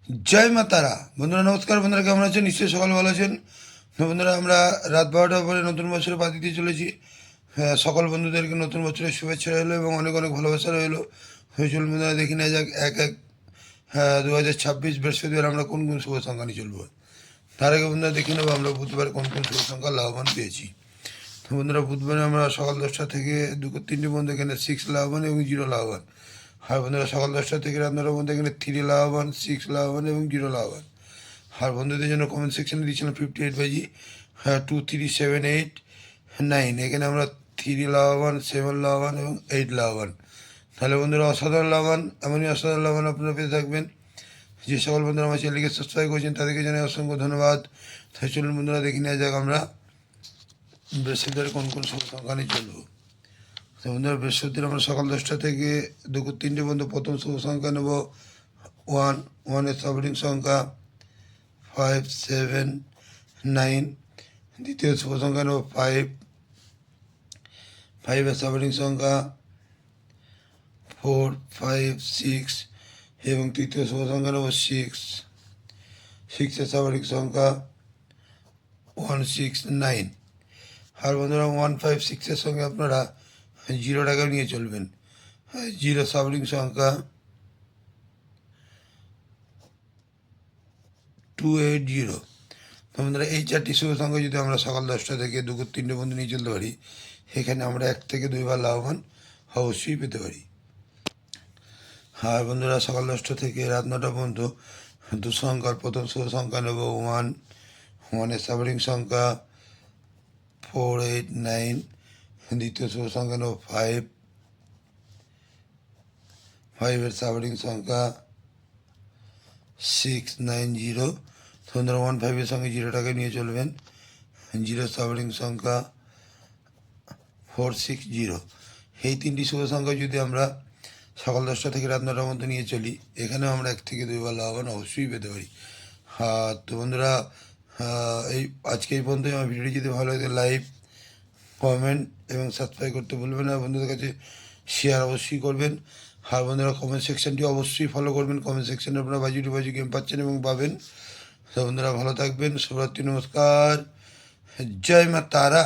জয় মা তারা। বন্ধুরা নমস্কার। বন্ধুরা কেমন আছেন? নিশ্চয়ই সকাল ভালো আছেন। বন্ধুরা আমরা রাত 12টার পরে নতুন বছরে পা দিতে চলেছি। সকল বন্ধুদেরকে নতুন বছরের শুভেচ্ছা রইলো এবং অনেক অনেক ভালোবাসা রইলো। চলুন বন্ধুরা দেখি না যাক এক এক 2026 বৃহস্পতিবার আমরা কোন কোন শুভ সংখ্যা নিয়ে চলবো। তার আগে বন্ধুরা দেখে নেবো আমরা বুধবার কোন কোন শুভ সংখ্যা লাভবান পেয়েছি। তো বন্ধুরা বুধবারে আমরা সকাল 10টা থেকে দুপুর 3টে পর্যন্ত এখানে 6 লাভবান এবং 0 লাভবান। আর বন্ধুরা সকাল 10টা থেকে রাত 9টার মধ্যে এখানে 3 লাভবান, 6 লাভবান এবং 0 লাভবান। আর বন্ধুদের জন্য কমেন্ট সেকশনে দিয়েছিলাম 58 বাজি 23789, এখানে আমরা 3 লাভবান, 7 লাভবান এবং 8 লাভবান। তাহলে বন্ধুরা অসাধারণ লাভবান, এমনই অসাধারণ লাভবান আপনারা পেয়ে থাকবেন। যে সকল বন্ধুরা আমার চ্যানেলকে সাবস্ক্রাইব করেছেন তাদেরকে জানাই অসংখ্য ধন্যবাদ। তাই চলুন বন্ধুরা দেখে নেওয়া যাক আমরা বৃহস্পতিবার কোন কোন শুভ সংখ্যা নিয়ে চলবো। তো বন্ধুরা বৃহস্পতিবার আমরা সকাল 10টা থেকে দুপুর 3টে পর্যন্ত প্রথম শুভ সংখ্যা নেব 1। 1 এর সাবরিং সংখ্যা 579। দ্বিতীয় শুভ সংখ্যা নেব 5। 5 এর সাবরিং সংখ্যা 4, 5, 6 এবং তৃতীয় শুভ সংখ্যা নেব 6। 6 এর সাবরিং সংখ্যা 169। আর বন্ধুরা 156 এর সঙ্গে আপনারা 0 টাকা নিয়ে চলবেন। 0 সাবরিং সংখ্যা 280। তো বন্ধুরা এই 4টি শুভ সংখ্যা যদি আমরা সকাল 10টা থেকে দুপুর 3টে পর্যন্ত নিয়ে চলতে পারি, এখানে আমরা 1 থেকে 2 বার লাভবান অবশ্যই পেতে পারি। আর বন্ধুরা সকাল 10টা থেকে রাত 9টা পর্যন্ত দু সংখ্যার প্রথম শুভ সংখ্যা নেব 1। 1 এর সাবরিং সংখ্যা 489। দ্বিতীয় শুভ সংখ্যা নেব 5। 5 এর সাবরিং সংখ্যা 690। তো বন্ধুরা 15 এর সঙ্গে 0 টাকা নিয়ে চলবেন। 0 সাবরিং সংখ্যা 460। এই 3টি শুভ সংখ্যা যদি আমরা সকাল 10টা থেকে রাত 9টার মধ্যে নিয়ে চলি, এখানেও আমরা 1 থেকে 2 বার লাভবান অবশ্যই পেতে পারি। তো বন্ধুরা এই আজকে এই পর্যন্তই। আমার ভিডিওটি যদি ভালো লাগে লাইক, কমেন্ট এবং সাবস্ক্রাইব করতে ভুলবেন না। বন্ধুদের কাছে শেয়ার অবশ্যই করবেন। আর বন্ধুরা কমেন্ট সেকশনটি অবশ্যই ফলো করবেন। কমেন্ট সেকশনে আপনারা বাজি গেম পাচ্ছেন এবং পাবেন। তো বন্ধুরা ভালো থাকবেন। শুভরাত্রি, নমস্কার, জয় মা তারা।